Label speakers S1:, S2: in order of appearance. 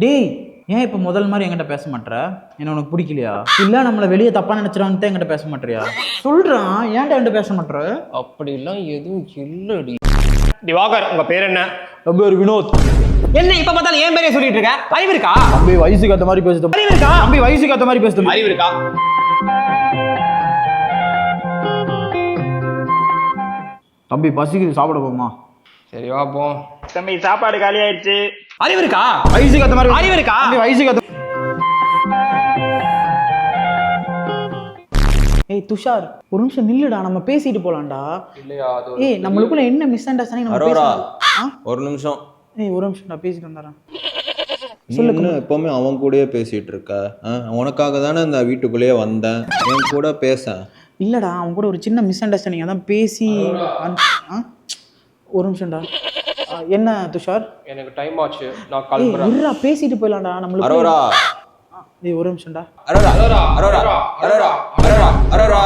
S1: டேய் ஏன் இப்போ முதல் மாதிரி என்கிட்ட பேச மாட்டேற? என்ன உனக்கு பிடிக்கலையா? இல்லை நம்மளை வெளியே தப்பா நினைச்சிடான்ட்டு என்கிட்ட பேச மாட்டேறியா? சொல்றான், ஏன்டா என்கிட்ட பேச மாட்டேற?
S2: அப்படிலாம் எதுவும் இல்லடி.
S3: திவாகர், உங்க பேர் என்ன?
S1: என் பேர் வினோத்.
S2: என்ன இப்ப பார்த்தாலும் ஏன் பேரே சொல்லிட்டு இருக்க? அறிவு இருக்கா?
S1: தம்பி வயசுக்கு ஏற்ற மாதிரி பேசுது.
S2: அறிவு இருக்கா?
S1: தம்பி வயசுக்கு ஏற்ற மாதிரி பேசுது.
S3: அறிவு இருக்கா?
S1: தம்பி பசிக்குது, சாப்பிட போமா?
S2: சரி வா போ.
S3: தம்பி சாப்பாடு காலி ஆயிடுச்சு.
S2: அறிவு இருக்கா?
S1: வயசுக்கு ஏற்ற மாதிரி
S2: அறிவு இருக்கா?
S1: தம்பி வயசுக்கு ஏற்ற. ஏய் துஷார், ஒரு நிமிஷம் நில்லுடா, நம்ம பேசிட்டு போலாம்டா.
S2: இல்லையா அது.
S1: ஏய் நம்மளுக்குள்ள என்ன மிஸ் அண்டர்ஸ்டாண்டிங் நம்ம
S4: அரோரா,
S1: பேசலாம்.
S4: ஒரு நிமிஷம்.
S1: ஏய் ஒரு நிமிஷம் நான் பேசிட்டு வந்துறேன்.
S4: நீ என்ன எப்பவுமே அவன் கூடயே பேசிட்டு இருக்க? உனக்காக தானே இந்த வீட்டுக்குள்ளேயே வந்தேன், என் கூட பேச.
S1: இல்லடா, அவன் கூட ஒரு சின்ன மிஸ் அண்டர்ஸ்டாண்டிங், அதான் பேசி. ஒரு நிமிஷம்டா. என்ன துஷார்?
S2: எனக்கு டைம் ஆச்சு, நான் கிளம்புறேன்.
S1: இருடா, பேசிட்டு போயிடலாம்டா நம்மளுக்கு.
S4: அரோரா,
S1: ஏய் ஒரு நிமிஷம்டா.
S4: அரோரா, அரோரா, அரோரா, அரோரா, அரோரா.